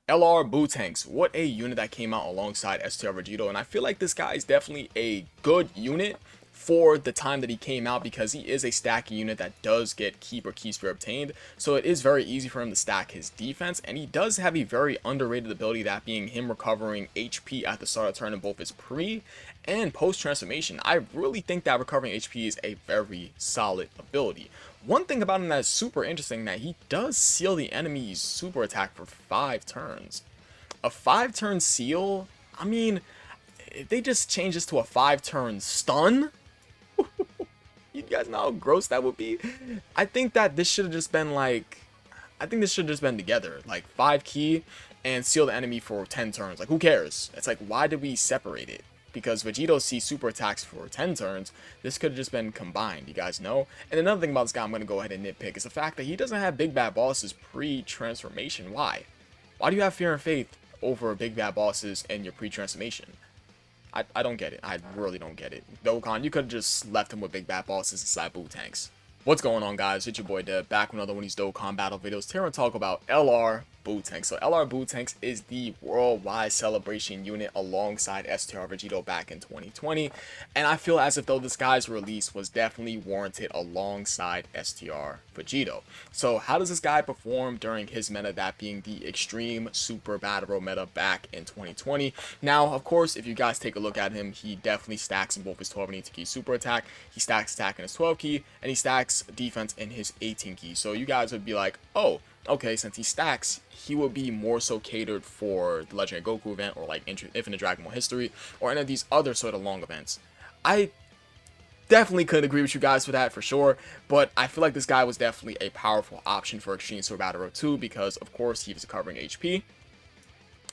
LR Buutenks, what a unit that came out alongside STR Vegito, and I feel like this guy is definitely a good unit for the time that he came out because he is a stacking unit that does get keep or key sphere obtained, so it is very easy for him to stack his defense, and he does have a very underrated ability, that being him recovering HP at the start of turn in both his pre and post transformation. I really think that recovering HP is a very solid ability. One thing about him that is super interesting, that he does seal the enemy's super attack for 5 turns. A 5-turn seal? I mean, if they just change this to a 5-turn stun, you guys know how gross that would be? I think that this should have just been like, I think this should have just been together. Like 5 key and seal the enemy for 10 turns. Like, who cares? It's like, why did we separate it? Because Vegito sees super attacks for 10 turns, this could have just been combined, you guys know? And another thing about this guy I'm going to go ahead and nitpick is the fact that he doesn't have big bad bosses pre-transformation. Why? Why do you have fear and faith over big bad bosses in your pre-transformation? I don't get it. I really don't get it. Dokkan, you could have just left him with big bad bosses inside Buutenks. What's going on, guys? It's your boy Deb, back with another one of these Dokkan battle videos. Here to talk about LR Buutenks. So LR Buutenks is the worldwide celebration unit alongside STR Vegito back in 2020, and I feel as if though this guy's release was definitely warranted alongside STR Vegito. So how does this guy perform during his meta, that being the extreme super battle road meta back in 2020? Now, of course, if you guys take a look at him, he definitely stacks in both his 12 and 18 key super attack, he stacks attack in his 12 key, and he stacks defense in his 18 key. So you guys would be like, oh, okay, since he stacks, he will be more so catered for the Legendary Goku event, or like Infinite Dragon Ball History, or any of these other sort of long events. I definitely could agree with you guys for that, for sure, but I feel like this guy was definitely a powerful option for Extreme Super Battle Road 2 because, of course, he was covering HP,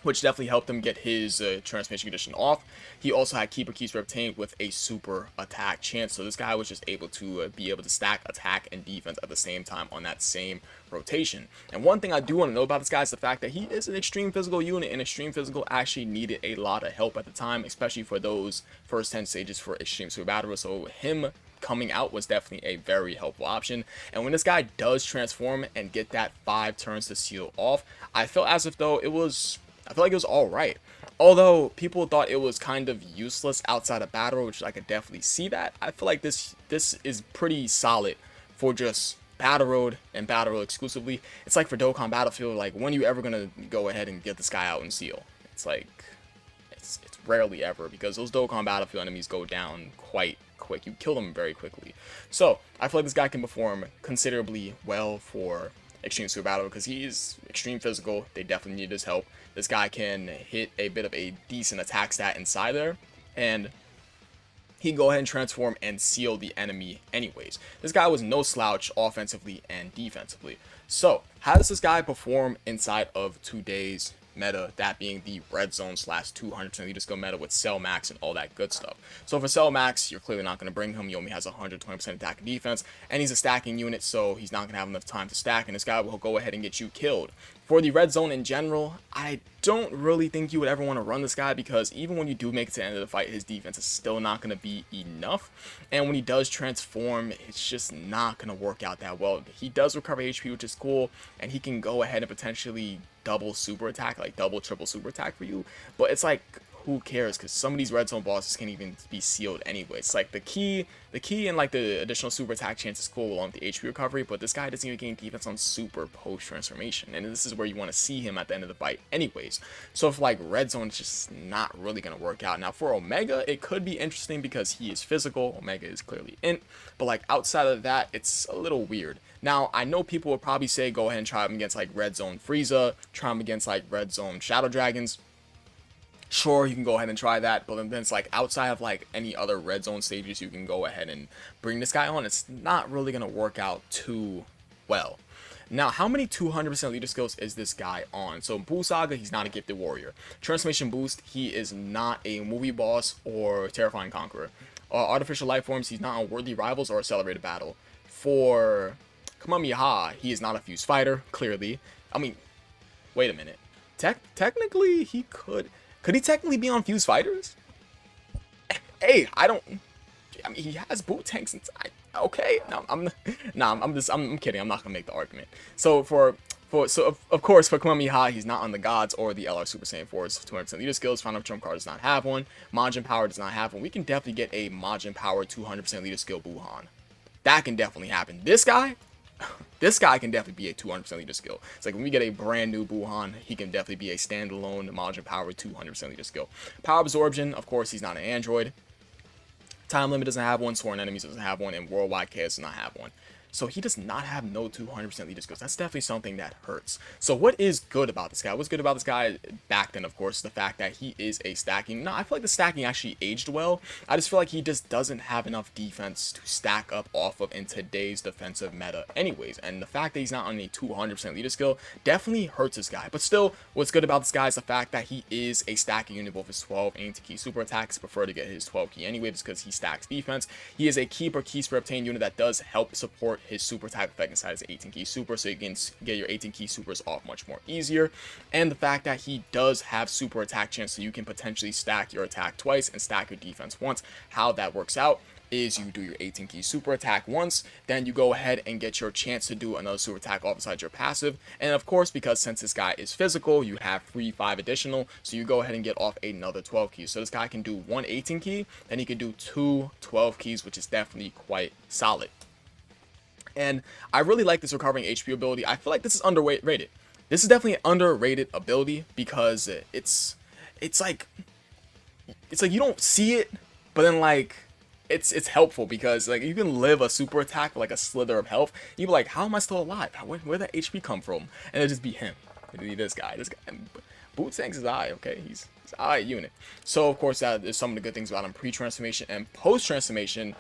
which definitely helped him get his transformation condition off. He also had keeper keys obtained with a super attack chance, so this guy was just able to be able to stack attack and defense at the same time on that same rotation. And one thing I do want to know about this guy is the fact that he is an extreme physical unit, and extreme physical actually needed a lot of help at the time, especially for those first 10 stages for Extreme Super Battle. So him coming out was definitely a very helpful option. And when this guy does transform and get that 5 turns to seal off, I felt as if though I feel like it was alright. Although people thought it was kind of useless outside of battle, which I could definitely see that. I feel like this is pretty solid for just Battle Road and Battle Road exclusively. It's like for Dokkan Battlefield, like, when are you ever gonna go ahead and get this guy out and seal? It's like, it's rarely ever, because those Dokkan Battlefield enemies go down quite quick. You kill them very quickly. So I feel like this guy can perform considerably well for Extreme Super Battle because he is extreme physical. They definitely need his help. This guy can hit a bit of a decent attack stat inside there, and he can go ahead and transform and seal the enemy anyways. This guy was no slouch offensively and defensively. So how does this guy perform inside of today's meta, that being the red zone slash 200% leader skill meta with Cell Max and all that good stuff? So for Cell Max, you're clearly not going to bring him. He only has 120% attack and defense, and he's a stacking unit, so he's not going to have enough time to stack, and this guy will go ahead and get you killed. For the red zone in general, I don't really think you would ever want to run this guy, because even when you do make it to the end of the fight, his defense is still not going to be enough, and when he does transform, it's just not going to work out that well. He does recover HP, which is cool, and he can go ahead and potentially double super attack, like double triple super attack for you, but it's like, who cares? Because some of these red zone bosses can't even be sealed anyway. It's like the key and like the additional super attack chance is cool along with the HP recovery, but this guy doesn't even gain defense on super post transformation, and this is where you want to see him at the end of the fight anyways. So for like red zone, it's just not really going to work out. Now for Omega, it could be interesting because he is physical. Omega is clearly int, but like outside of that, it's a little weird. Now, I know people would probably say go ahead and try him against like red zone Frieza, try him against like red zone Shadow Dragons. Sure, you can go ahead and try that, but then it's like outside of like any other red zone stages, you can go ahead and bring this guy on. It's not really going to work out too well. Now, how many 200% leader skills is this guy on? So in Buu Saga, he's not a gifted warrior. Transformation boost, he is not a movie boss or terrifying conqueror. Artificial life forms, he's not on worthy rivals or accelerated battle. For Kamehameha, he is not a fused fighter, clearly. I mean, wait a minute. Technically, he could he technically be on fused fighters? Hey, I mean, he has Buutenks inside. Okay, no, I'm kidding. I'm not gonna make the argument. So for of course for Kamehameha, he's not on the gods or the LR Super Saiyan 4's 200% leader skills. Final Trump card does not have one. Majin Power does not have one. We can definitely get a Majin Power 200% leader skill Buuhan. That can definitely happen. This guy can definitely be a 200% leader skill. It's like when we get a brand new Buuhan, he can definitely be a standalone Majin Power 200% leader skill. Power Absorption, of course, he's not an android. Time Limit doesn't have one, Sworn Enemies doesn't have one, and Worldwide Chaos does not have one. So he does not have no 200% leader skills. That's definitely something that hurts. So what is good about this guy? What's good about this guy back then, of course, the fact that he is a stacking. No, I feel like the stacking actually aged well. I just feel like he just doesn't have enough defense to stack up off of in today's defensive meta anyways. And the fact that he's not on a 200% leader skill definitely hurts this guy. But still, what's good about this guy is the fact that he is a stacking unit. Both his 12 and key super attacks. Prefer to get his 12 key anyway, just because he stacks defense. He is a keeper key spray obtain unit that does help support his super attack effect inside his 18 key super, so you can get your 18 key supers off much more easier. And the fact that he does have super attack chance, so you can potentially stack your attack twice and stack your defense once. How that works out is you do your 18 key super attack once, then you go ahead and get your chance to do another super attack off inside your passive. And of course, because since this guy is physical, you have free 5 additional, so you go ahead and get off another 12 keys. So this guy can do one 18 key, then he can do two 12 keys, which is definitely quite solid. And I really like this recovering HP ability. I feel like this is underrated. This is definitely an underrated ability because it's like you don't see it, but then like it's helpful because like you can live a super attack with like a slither of health. You be like, how am I still alive? Where'd that HP come from? And it'll just be him. It'll be this guy. Buutenks is I, okay? He's I unit. So of course that is some of the good things about him pre-transformation and post-transformation.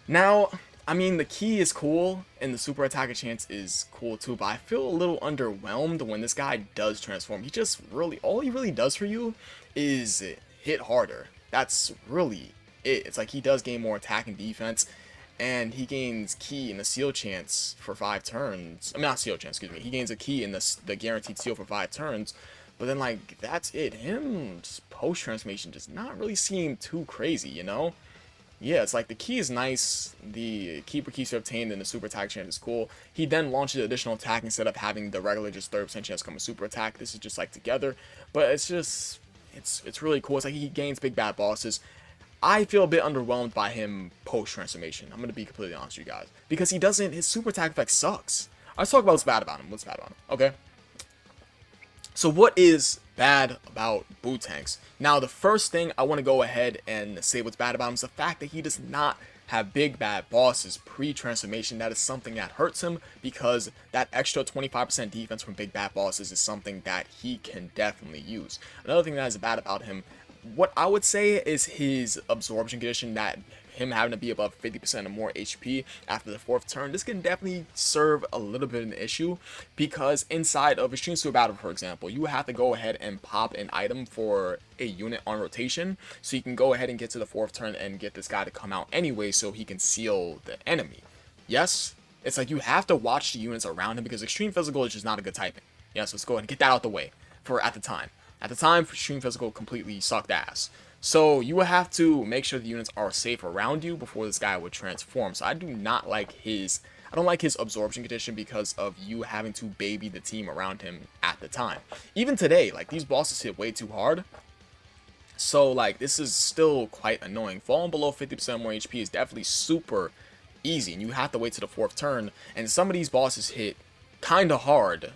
Now, I mean, the key is cool, and the super attacker chance is cool too, but I feel a little underwhelmed when this guy does transform. He just really, all he really does for you is hit harder. That's really it. It's like he does gain more attack and defense, and he gains key and the seal chance for 5 turns. I mean, not seal chance, excuse me. He gains a key and the guaranteed seal for 5 turns, but then, like, that's it. Him post-transformation does not really seem too crazy, you know? Yeah, it's like the key is nice, the keeper keys are obtained, and the super attack chance is cool. He then launches additional attack instead of having the regular just 30% chance come a super attack. This is just like together, but it's just, it's really cool. It's like he gains big bad bosses. I feel a bit underwhelmed by him post-transformation. I'm going to be completely honest with you guys. Because he doesn't, his super attack effect sucks. Let's talk about what's bad about him. What's bad about him, okay? So what is bad about Buutenks? Now, the first thing I want to go ahead and say what's bad about him is the fact that he does not have big bad bosses pre-transformation. That is something that hurts him because that extra 25% defense from big bad bosses is something that he can definitely use. Another thing that is bad about him, what I would say is his absorption condition, that him having to be above 50% or more HP after the 4th turn. This can definitely serve a little bit of an issue because inside of Extreme Super Battle, for example, you have to go ahead and pop an item for a unit on rotation, so you can go ahead and get to the 4th turn and get this guy to come out anyway so he can seal the enemy. Yes, it's like you have to watch the units around him because Extreme Physical is just not a good typing. Yes, let's go ahead and get that out the way for at the time. At the time, Extreme Physical completely sucked ass. So you will have to make sure the units are safe around you before this guy would transform. So I do not like his, I don't like his absorption condition because of you having to baby the team around him at the time. Even today, like these bosses hit way too hard. So like this is still quite annoying. Falling below 50% more HP is definitely super easy, and you have to wait to the 4th turn. And some of these bosses hit kind of hard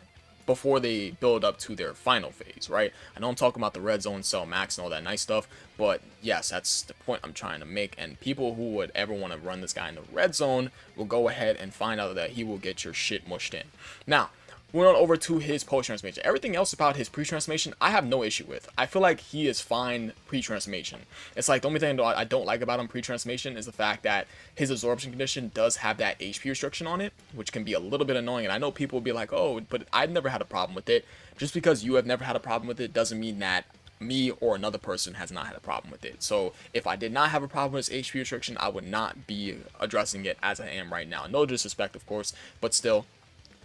before they build up to their final phase, right? I know I'm talking about the red zone, cell max, and all that nice stuff, but yes, that's the point I'm trying to make. And people who would ever want to run this guy in the red zone will go ahead and find out that he will get your shit mushed in. Now, moving on over to his post-transformation. Everything else about his pre-transformation, I have no issue with. I feel like he is fine pre-transformation. It's like the only thing I don't like about him pre-transformation is the fact that his absorption condition does have that HP restriction on it, which can be a little bit annoying. And I know people will be like, oh, but I've never had a problem with it. Just because you have never had a problem with it doesn't mean that me or another person has not had a problem with it. So if I did not have a problem with his HP restriction, I would not be addressing it as I am right now. No disrespect, of course, but still,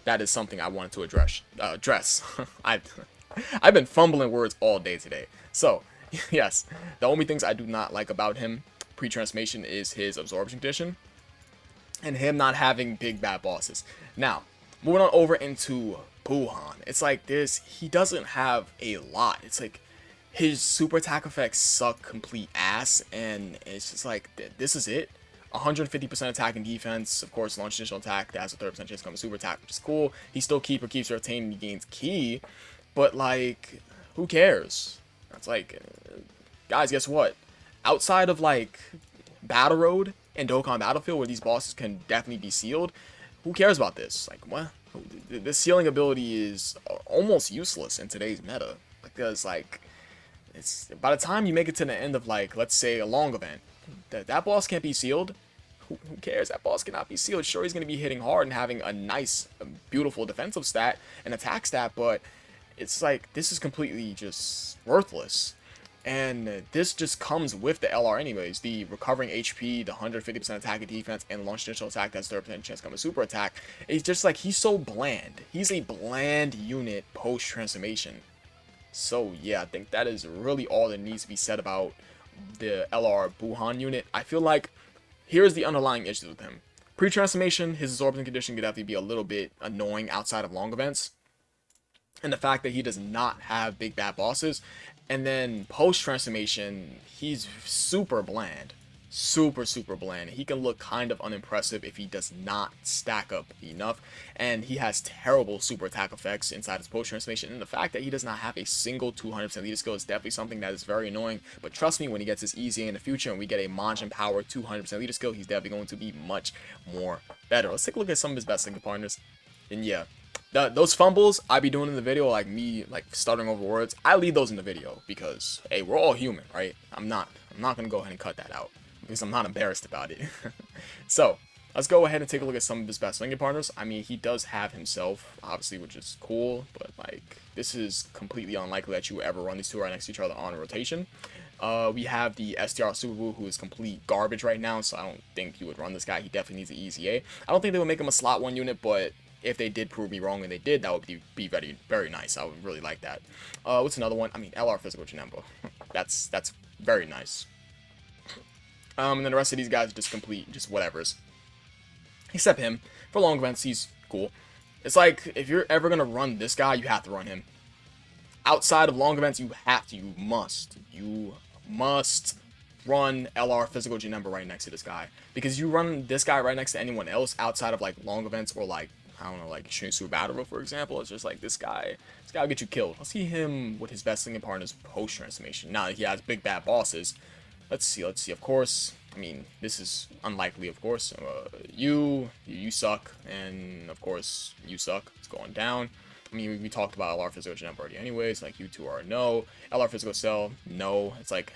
that is something I wanted to address. I've been fumbling words all day today. So, yes, the only things I do not like about him pre-transformation is his absorption condition and him not having big bad bosses. Now, moving on over into Buuhan. It's like this, he doesn't have a lot. It's like his super attack effects suck complete ass, and it's just like, this is it. 150% attack and defense, of course, launch initial attack, that has a 30% chance to become a super attack, which is cool. He still keeps retained, he gains key, but like, who cares? That's like, guys, guess what? Outside of like Battle Road and Dokkan Battlefield, where these bosses can definitely be sealed, who cares about this? Like, what? This sealing ability is almost useless in today's meta, because like, it's by the time you make it to the end of like, let's say a long event, that boss can't be sealed. Who cares? That boss cannot be sealed. Sure, he's going to be hitting hard and having a nice, beautiful defensive stat and attack stat, but it's like, this is completely just worthless. And this just comes with the LR anyways. The recovering HP, the 150% attack and defense, and launch initial attack that's 30% chance to become a super attack. It's just like, he's so bland. He's a bland unit post-transformation. So yeah, I think that is really all that needs to be said about the LR Buuhan unit. I feel like here's the underlying issues with him. Pre-transformation, his absorption condition could definitely be a little bit annoying outside of long events. And the fact that he does not have big bad bosses. And then post-transformation, he's super bland. Super bland. He can look kind of unimpressive if he does not stack up enough. And he has terrible super attack effects inside his post-transformation. And the fact that he does not have a single 200% leader skill is definitely something that is very annoying. But trust me, when he gets his easy in the future and we get a Manjin Power 200% leader skill, he's definitely going to be much more better. Let's take a look at some of his best single partners. And yeah, those fumbles I be doing in the video, like me like stuttering over words, I leave those in the video because, hey, we're all human, right? I'm not gonna go ahead and cut that out because I'm not embarrassed about it. So let's go ahead and take a look at some of his best swinging partners. I mean, he does have himself, obviously, which is cool, but like, this is completely unlikely that you ever run these two right next to each other on rotation. We have the STR Super Buu, who is complete garbage right now, so I don't think you would run this guy. He definitely needs an easy A. I don't think they would make him a slot 1 unit, but if they did prove me wrong, and they did, that would be very, very nice. I would really like that. What's another one? I mean, LR Physical Janemba. That's very nice. And then the rest of these guys are just complete, just whatevers. Except him. For long events, he's cool. It's like, if you're ever going to run this guy, you have to run him. Outside of long events, you must run LR Physical Janemba right next to this guy. Because you run this guy right next to anyone else outside of like long events or like, I don't know, like Shinsu Battle Road, for example, it's just like this guy will get you killed. Let's see him with his best singing partners post-transformation. Now that he has big bad bosses. Let's see, of course, I mean, this is unlikely, of course. You suck, and of course, you suck. It's going down. I mean, we talked about LR Physical Janemba already anyways, like, you two are no. LR Physical Cell, no. It's like,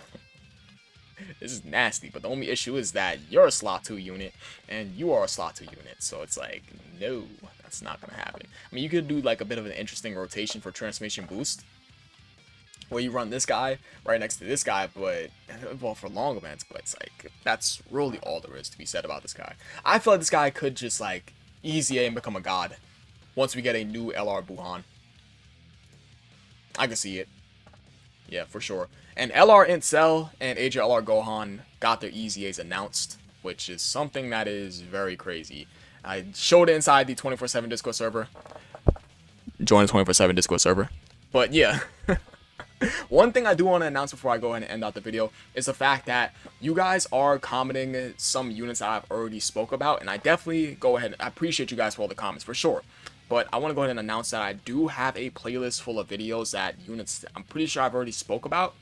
this is nasty, but the only issue is that you're a slot 2 unit, and you are a slot 2 unit, so it's like, no, that's not gonna happen. I mean, you could do like a bit of an interesting rotation for transformation boost, where you run this guy right next to this guy, but, well, for long events, but it's like, that's really all there is to be said about this guy. I feel like this guy could just like easy A and become a god once we get a new LR Buuhan. I can see it. Yeah, for sure. And LR Int Cell and AJLR Gohan got their easy A's announced, which is something that is very crazy. I showed it inside the 24/7 Discord server. Join the 24/7 Discord server. But yeah. One thing I do want to announce before I go ahead and end out the video is the fact that you guys are commenting some units that I've already spoke about, and I definitely go ahead and I appreciate you guys for all the comments, for sure. But I want to go ahead and announce that I do have a playlist full of videos that units I'm pretty sure I've already spoke about.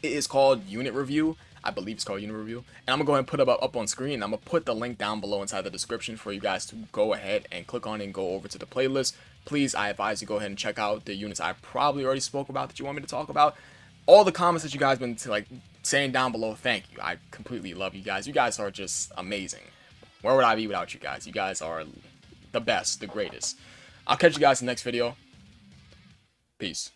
It is called Unit Review. I believe it's called Unit Review. And I'm going to go ahead and put it up on screen. I'm going to put the link down below inside the description for you guys to go ahead and click on it and go over to the playlist. Please, I advise you go ahead and check out the units I probably already spoke about that you want me to talk about. All the comments that you guys been like saying down below, thank you. I completely love you guys. You guys are just amazing. Where would I be without you guys? You guys are the best, the greatest. I'll catch you guys in the next video. Peace.